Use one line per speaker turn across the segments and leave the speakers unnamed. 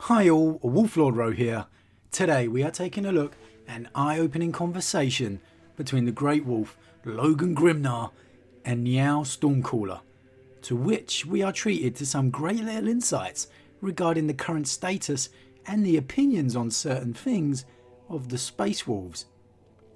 Hi all, Wolf Lord Rho here. Today we are taking a look at an eye-opening conversation between the Great Wolf Logan Grimnar and Niall Stormcaller, to which we are treated to some great little insights regarding the current status and the opinions on certain things of the Space Wolves.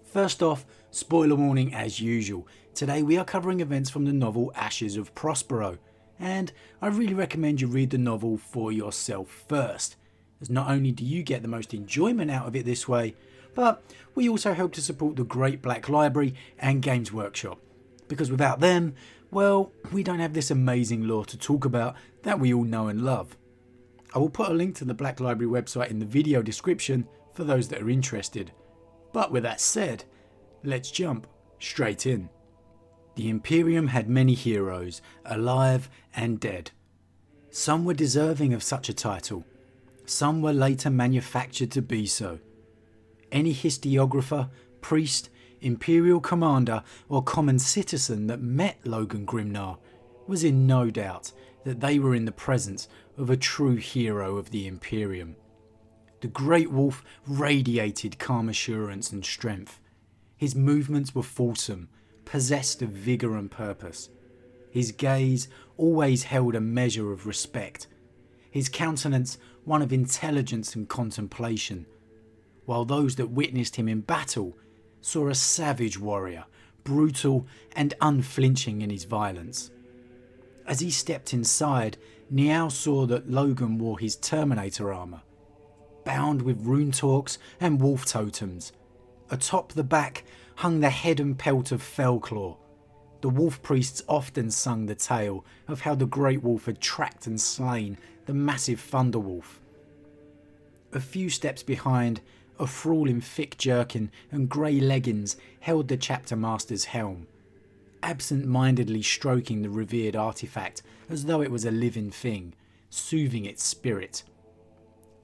First off, spoiler warning as usual. Today we are covering events from the novel Ashes of Prospero, and I really recommend you read the novel for yourself first, as not only do you get the most enjoyment out of it this way, but we also help to support the Great Black Library and Games Workshop, because without them, well, we don't have this amazing lore to talk about that we all know and love. I will put a link to the Black Library website in the video description for those that are interested. But with that said, let's jump straight in. The Imperium had many heroes, alive and dead. Some were deserving of such a title. Some were later manufactured to be so. Any historiographer, priest, Imperial commander or common citizen that met Logan Grimnar was in no doubt that they were in the presence of a true hero of the Imperium. The Great Wolf radiated calm assurance and strength. His movements were fulsome, possessed of vigour and purpose. His gaze always held a measure of respect. His countenance one of intelligence and contemplation, while those that witnessed him in battle saw a savage warrior, brutal and unflinching in his violence. As he stepped inside, Niall saw that Logan wore his Terminator armour, bound with rune talks and wolf totems. Atop the back hung the head and pelt of Fellclaw. The wolf priests often sung the tale of how the Great Wolf had tracked and slain the massive Thunder Wolf. A few steps behind, a thrall in thick jerkin and grey leggings held the chapter master's helm, absent-mindedly stroking the revered artefact as though it was a living thing, soothing its spirit.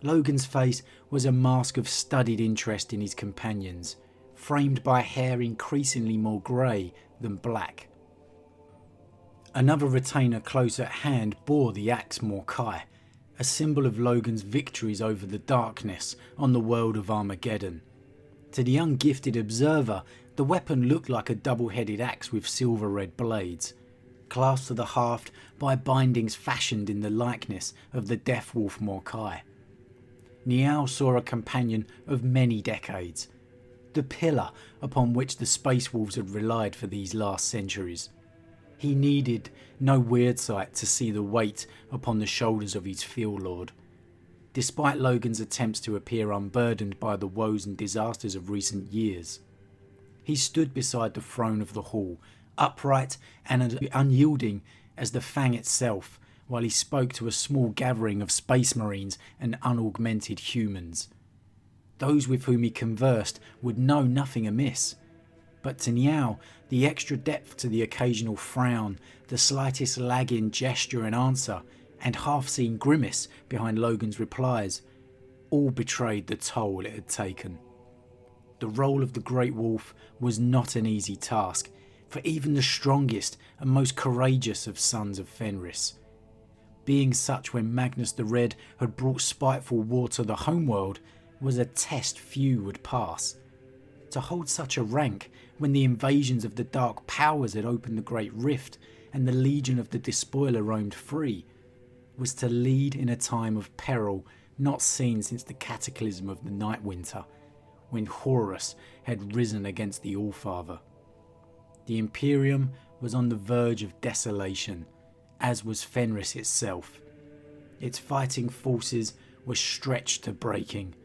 Logan's face was a mask of studied interest in his companions, framed by hair increasingly more grey than black. Another retainer close at hand bore the axe Morkai, a symbol of Logan's victories over the darkness on the world of Armageddon. To the ungifted observer, the weapon looked like a double-headed axe with silver-red blades, clasped to the haft by bindings fashioned in the likeness of the Death Wolf Morkai. Niall saw a companion of many decades, the pillar upon which the Space Wolves had relied for these last centuries. He needed no weird sight to see the weight upon the shoulders of his field lord. Despite Logan's attempts to appear unburdened by the woes and disasters of recent years, he stood beside the throne of the hall, upright and unyielding as the Fang itself, while he spoke to a small gathering of space marines and unaugmented humans. Those with whom he conversed would know nothing amiss, but to Niall, the extra depth to the occasional frown, the slightest lag in gesture and answer, and half-seen grimace behind Logan's replies, all betrayed the toll it had taken. The role of the Great Wolf was not an easy task for even the strongest and most courageous of sons of Fenris. Being such when Magnus the Red had brought spiteful war to the homeworld was a test few would pass. To hold such a rank when the invasions of the Dark Powers had opened the Great Rift and the Legion of the Despoiler roamed free was to lead in a time of peril not seen since the cataclysm of the Night Winter, when Horus had risen against the Allfather. The Imperium was on the verge of desolation, as was Fenris itself. Its fighting forces were stretched to breaking,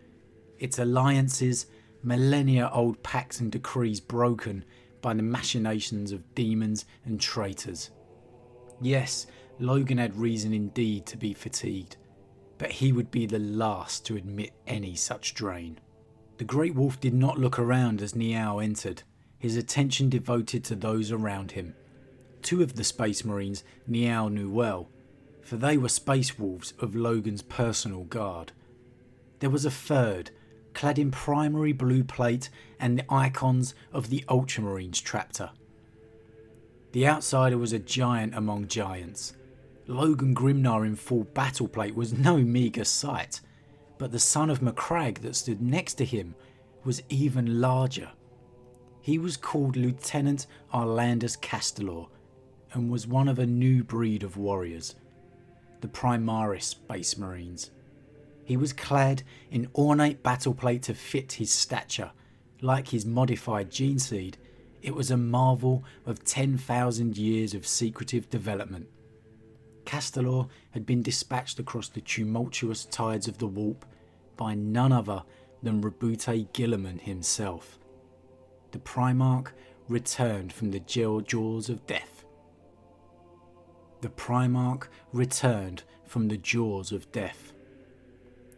its alliances millennia-old pacts and decrees broken by the machinations of demons and traitors. Yes, Logan had reason indeed to be fatigued, but he would be the last to admit any such drain. The Great Wolf did not look around as Niall entered, his attention devoted to those around him. Two of the Space Marines Niall knew well, for they were Space Wolves of Logan's personal guard. There was a third, clad in primary blue plate and the icons of the Ultramarines chapter. The outsider was a giant among giants. Logan Grimnar in full battle plate was no meagre sight, but the son of MacCrag that stood next to him was even larger. He was called Lieutenant Arlandus Castellor and was one of a new breed of warriors, the Primaris Space Marines. He was clad in ornate battleplate to fit his stature. Like his modified gene seed, it was a marvel of 10,000 years of secretive development. Castellor had been dispatched across the tumultuous tides of the warp by none other than Rebute Gilliman himself. The Primarch returned from the jaws of death. The Primarch returned from the jaws of death.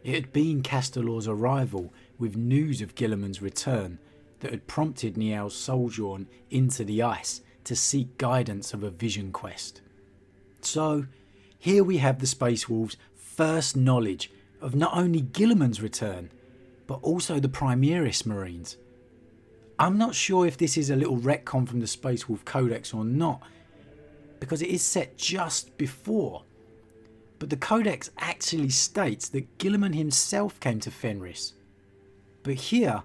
It had been Castellor's arrival with news of Gilliman's return that had prompted Niall's sojourn into the ice to seek guidance of a vision quest. So, here we have the Space Wolves' first knowledge of not only Gilliman's return, but also the Primaris Marines. I'm not sure if this is a little retcon from the Space Wolf Codex or not, because it is set just before. But the Codex actually states that Gilliman himself came to Fenris. But here,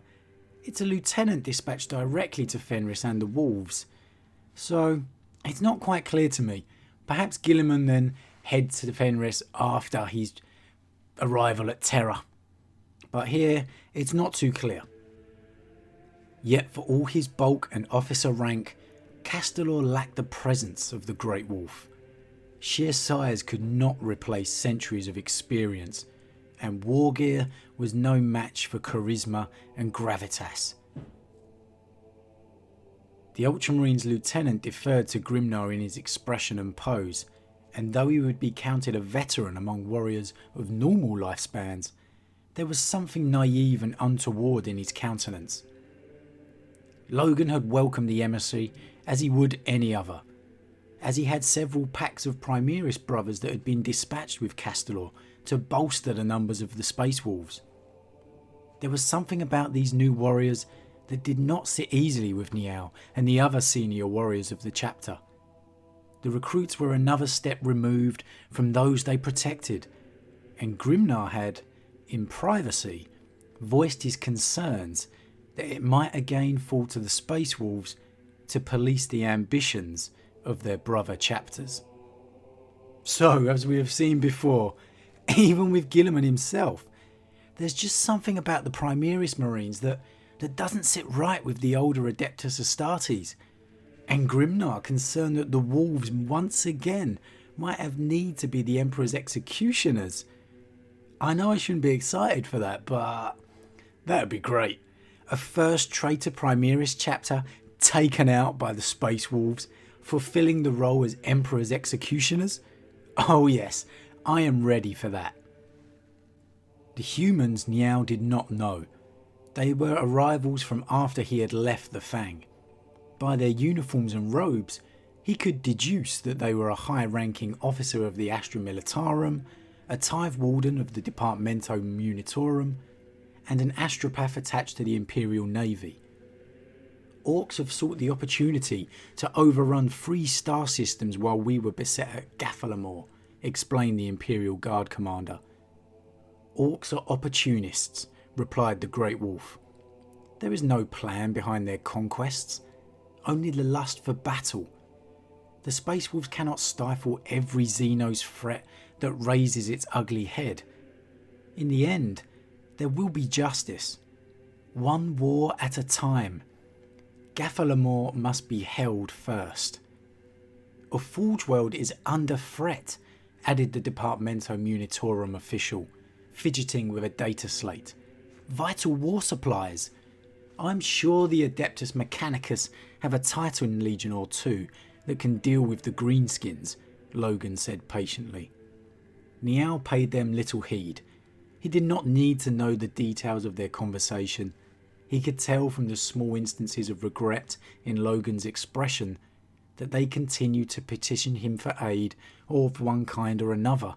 it's a lieutenant dispatched directly to Fenris and the Wolves. So, it's not quite clear to me. Perhaps Gilliman then heads to Fenris after his arrival at Terra. But here, it's not too clear. Yet for all his bulk and officer rank, Castellor lacked the presence of the Great Wolf. Sheer size could not replace centuries of experience, and war gear was no match for charisma and gravitas. The Ultramarines lieutenant deferred to Grimnar in his expression and pose, and though he would be counted a veteran among warriors of normal lifespans, there was something naive and untoward in his countenance. Logan had welcomed the emissary as he would any other, as he had several packs of Primaris brothers that had been dispatched with Castellor to bolster the numbers of the Space Wolves. There was something about these new warriors that did not sit easily with Niall and the other senior warriors of the chapter. The recruits were another step removed from those they protected, and Grimnar had, in privacy, voiced his concerns that it might again fall to the Space Wolves to police the ambitions of their brother chapters. So, as we have seen before, even with Gilliman himself, there's just something about the Primaris Marines that doesn't sit right with the older Adeptus Astartes, and Grimnar concerned that the Wolves once again might have need to be the Emperor's executioners. I know I shouldn't be excited for that, but that would be great. A first traitor Primaris chapter taken out by the Space Wolves, fulfilling the role as Emperor's executioners? Oh yes, I am ready for that. The humans Niall did not know. They were arrivals from after he had left the Fang. By their uniforms and robes, he could deduce that they were a high-ranking officer of the Astra Militarum, a tithe warden of the Departamento Munitorum, and an astropath attached to the Imperial Navy. Orcs have sought the opportunity to overrun 3 star systems while we were beset at Gaffalamore, explained the Imperial Guard commander. Orcs are opportunists, replied the Great Wolf. There is no plan behind their conquests, only the lust for battle. The Space Wolves cannot stifle every Xenos threat that raises its ugly head. In the end, there will be justice. One war at a time. Gaffalamore must be held first. A Forge World is under threat, added the Departamento Munitorum official, fidgeting with a data slate. Vital war supplies. I'm sure the Adeptus Mechanicus have a Titan Legion or 2 that can deal with the greenskins, Logan said patiently. Niall paid them little heed. He did not need to know the details of their conversation. He could tell from the small instances of regret in Logan's expression that they continued to petition him for aid of one kind or another.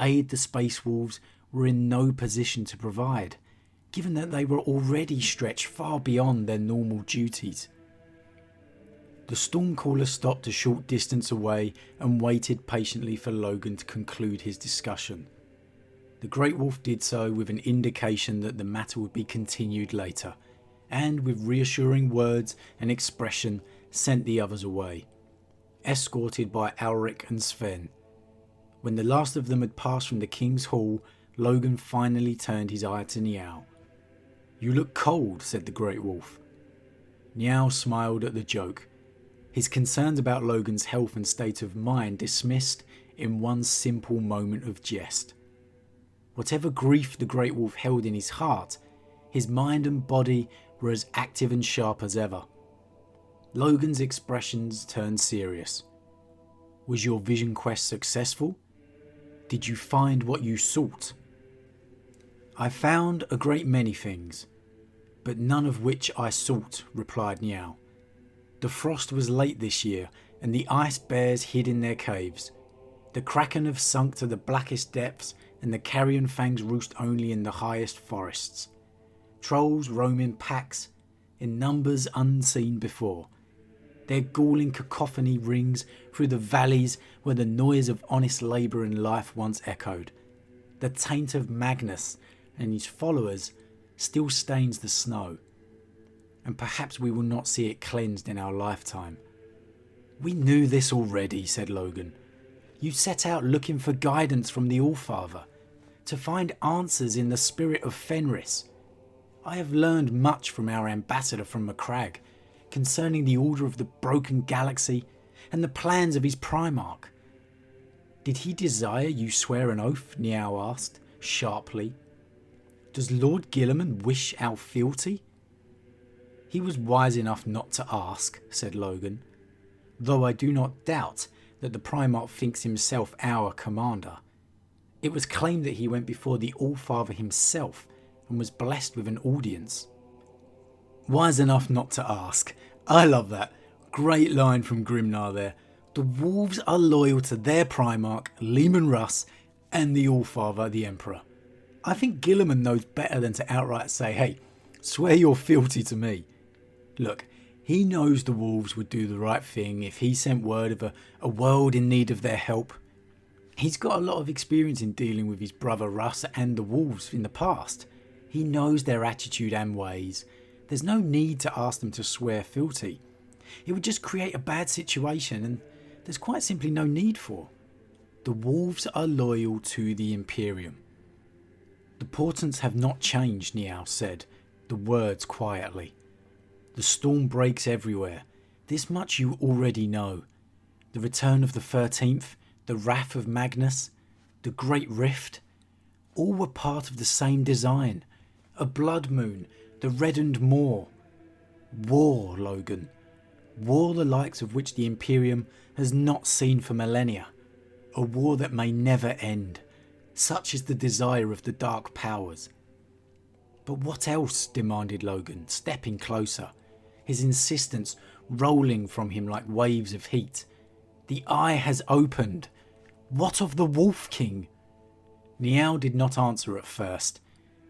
Aid the Space Wolves were in no position to provide, given that they were already stretched far beyond their normal duties. The Stormcaller stopped a short distance away and waited patiently for Logan to conclude his discussion. The Great Wolf did so with an indication that the matter would be continued later, and with reassuring words and expression sent the others away, escorted by Alric and Sven. When the last of them had passed from the King's Hall, Logan finally turned his eye to Niall. "You look cold," said the Great Wolf. Niall smiled at the joke, his concerns about Logan's health and state of mind dismissed in one simple moment of jest. Whatever grief the Great Wolf held in his heart, his mind and body were as active and sharp as ever. Logan's expressions turned serious. "Was your vision quest successful? Did you find what you sought?" "I found a great many things, but none of which I sought," replied Niall. "The frost was late this year, and the ice bears hid in their caves. The kraken have sunk to the blackest depths, and the carrion fangs roost only in the highest forests. Trolls roam in packs, in numbers unseen before. Their galling cacophony rings through the valleys where the noise of honest labour and life once echoed. The taint of Magnus and his followers still stains the snow, and perhaps we will not see it cleansed in our lifetime." "We knew this already," said Logan. "You set out looking for guidance from the Allfather, to find answers in the spirit of Fenris. I have learned much from our ambassador from Macragge concerning the order of the broken galaxy and the plans of his Primarch." "Did he desire you swear an oath?" Niall asked, sharply. "Does Lord Guilliman wish our fealty?" "He was wise enough not to ask," said Logan, "though I do not doubt that the Primarch thinks himself our commander. It was claimed that he went before the Allfather himself and was blessed with an audience." "Wise enough not to ask. I love that. Great line from Grimnar there. The wolves are loyal to their Primarch, Leman Russ, and the Allfather, the Emperor. I think Guilliman knows better than to outright say, 'Hey, swear your fealty to me.' Look, he knows the wolves would do the right thing if he sent word of a world in need of their help. He's got a lot of experience in dealing with his brother Russ and the wolves in the past. He knows their attitude and ways. There's no need to ask them to swear fealty. It would just create a bad situation, and there's quite simply no need for. The wolves are loyal to the Imperium." "The portents have not changed," Niall said, the words quietly. "The storm breaks everywhere. This much you already know. The return of the 13th, the wrath of Magnus, the Great Rift, all were part of the same design. A blood moon, the reddened moor. War, Logan. War the likes of which the Imperium has not seen for millennia. A war that may never end. Such is the desire of the Dark Powers." "But what else?" demanded Logan, stepping closer, his insistence rolling from him like waves of heat. "The eye has opened. What of the Wolf King?" Niall did not answer at first,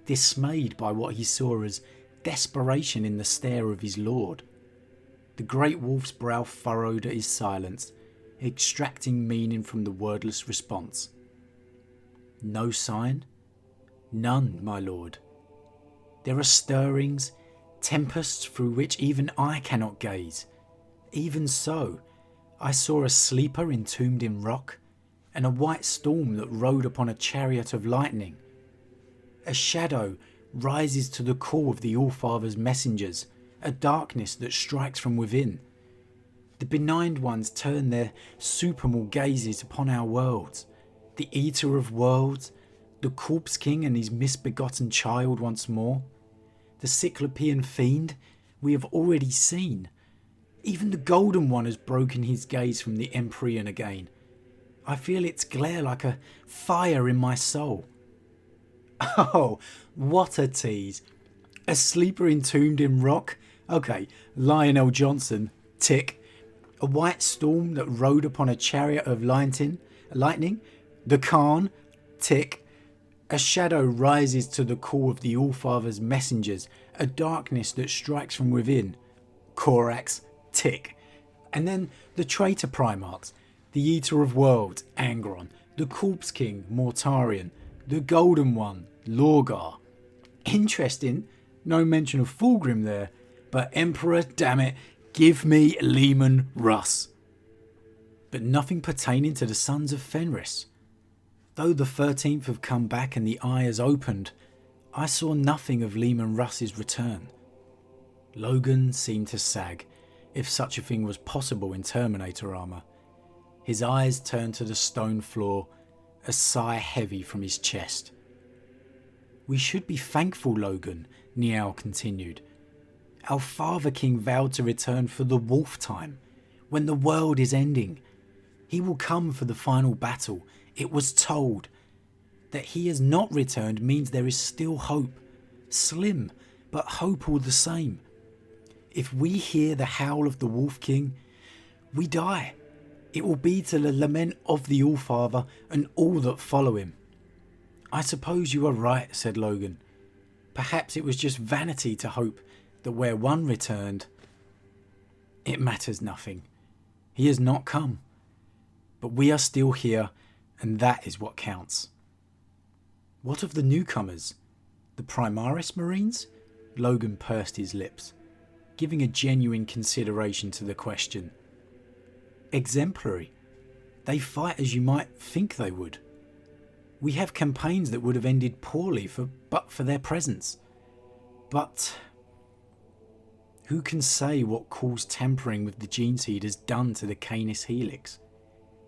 dismayed by what he saw as desperation in the stare of his lord. The Great Wolf's brow furrowed at his silence, extracting meaning from the wordless response. "No sign?" "None, my lord. There are stirrings, tempests through which even I cannot gaze. Even so, I saw a sleeper entombed in rock, and a white storm that rode upon a chariot of lightning. A shadow rises to the call of the Allfather's messengers, a darkness that strikes from within. The benign ones turn their supremal gazes upon our worlds, the Eater of Worlds, the Corpse King and his misbegotten child once more. The Cyclopean fiend we have already seen. Even the Golden One has broken his gaze from the Empyrean again. I feel its glare like a fire in my soul." "Oh, what a tease. A sleeper entombed in rock? Okay, Lionel Johnson, tick. A white storm that rode upon a chariot of lightning? The Khan, tick. A shadow rises to the call of the Allfather's messengers, a darkness that strikes from within. Corax, tick. And then the traitor Primarchs, the Eater of Worlds, Angron, the Corpse King, Mortarion, the Golden One, Lorgar. Interesting, no mention of Fulgrim there, but Emperor, damn it, give me Leman Russ. But nothing pertaining to the sons of Fenris. Though the 13th have come back and the eye has opened, I saw nothing of Leman Russ's return. Logan seemed to sag, if such a thing was possible in Terminator armour. His eyes turned to the stone floor, a sigh heavy from his chest. We should be thankful, Logan, Niall continued. Our Father King vowed to return for the wolf time, when the world is ending. He will come for the final battle. It was told. That he has not returned means there is still hope. Slim, but hope all the same. If we hear the howl of the Wolf King, we die. It will be to the lament of the Allfather and all that follow him. I suppose you are right, said Logan. Perhaps it was just vanity to hope that where one returned, it matters nothing. He has not come. But we are still here, and that is what counts. What of the newcomers? The Primaris Marines? Logan pursed his lips, giving a genuine consideration to the question. Exemplary. They fight as you might think they would. We have campaigns that would have ended poorly but for their presence. But who can say what caused tampering with the gene seed has done to the Canis Helix?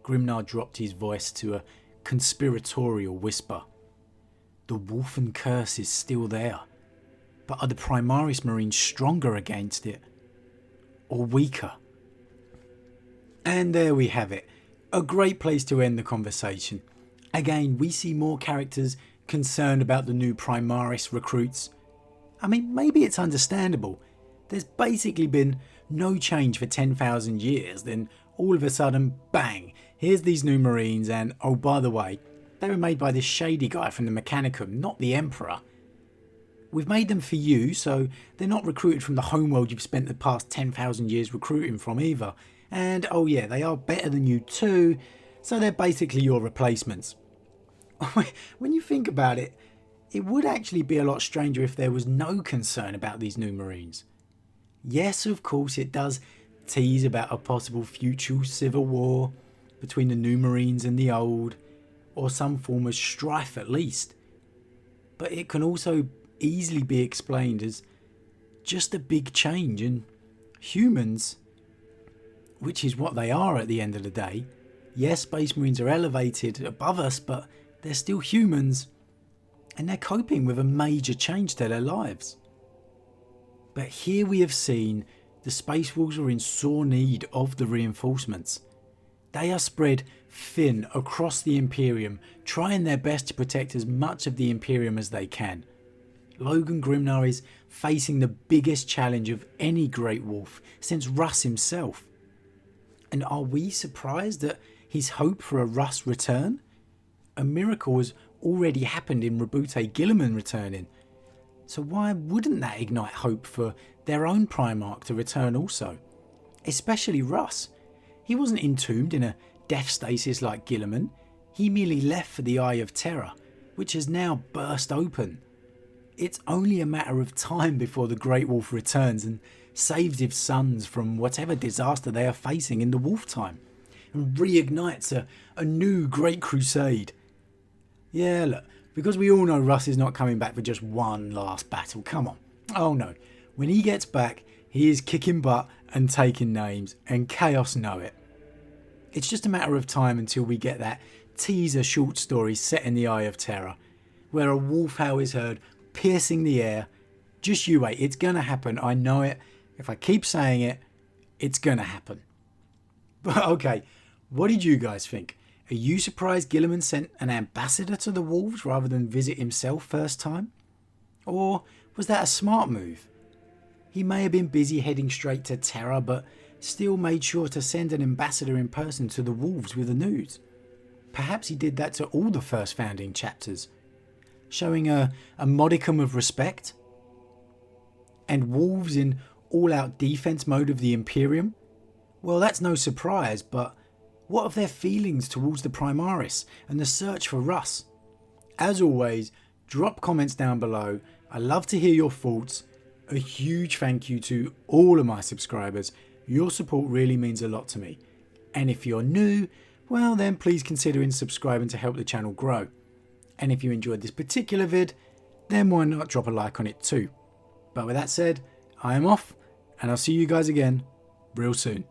Grimnar dropped his voice to a conspiratorial whisper. The Wolfen curse is still there, but are the Primaris Marines stronger against it, or weaker? And there we have it, a great place to end the conversation. Again, we see more characters concerned about the new Primaris recruits. I mean, maybe it's understandable. There's basically been no change for 10,000 years, then all of a sudden, bang, here's these new Marines, and oh, by the way, they were made by this shady guy from the Mechanicum, not the Emperor. We've made them for you, so they're not recruited from the homeworld you've spent the past 10,000 years recruiting from either. And oh yeah, they are better than you too, so they're basically your replacements. When you think about it, it would actually be a lot stranger if there was no concern about these new Marines. Yes, of course, it does tease about a possible future civil war between the new Marines and the old, or some form of strife at least. But it can also easily be explained as just a big change, and humans, which is what they are at the end of the day. Yes, Space Marines are elevated above us, but they're still humans, and they're coping with a major change to their lives. But here we have seen the Space Wolves are in sore need of the reinforcements. They are spread thin across the Imperium, trying their best to protect as much of the Imperium as they can. Logan Grimnar is facing the biggest challenge of any Great Wolf since Russ himself. And are we surprised at his hope for a Russ return? A miracle has already happened in Rabute Guilliman returning. So why wouldn't that ignite hope for their own Primarch to return also? Especially Russ. He wasn't entombed in a death stasis like Guilliman. He merely left for the Eye of Terror, which has now burst open. It's only a matter of time before the Great Wolf returns and saves his sons from whatever disaster they are facing in the Wolf time, and reignites a new Great Crusade. Yeah, look, because we all know Russ is not coming back for just one last battle. Come on. Oh no. When he gets back, he is kicking butt and taking names, and Chaos know it. It's just a matter of time until we get that teaser short story set in the Eye of Terror, where a wolf howl is heard piercing the air. Just you wait, it's gonna happen, I know it. If I keep saying it, it's gonna happen. But okay, what did you guys think? Are you surprised Guilliman sent an ambassador to the Wolves rather than visit himself first time? Or was that a smart move? He may have been busy heading straight to Terra, but still made sure to send an ambassador in person to the Wolves with the news. Perhaps he did that to all the first founding chapters, showing a modicum of respect. And Wolves in all-out defense mode of the Imperium? Well, that's no surprise, but what of their feelings towards the Primaris and the search for Russ? As always, drop comments down below. I love to hear your thoughts. A huge thank you to all of my subscribers. Your support really means a lot to me. And if you're new, well then please consider subscribing to help the channel grow. And if you enjoyed this particular vid, then why not drop a like on it too. But with that said, I am off, and I'll see you guys again real soon.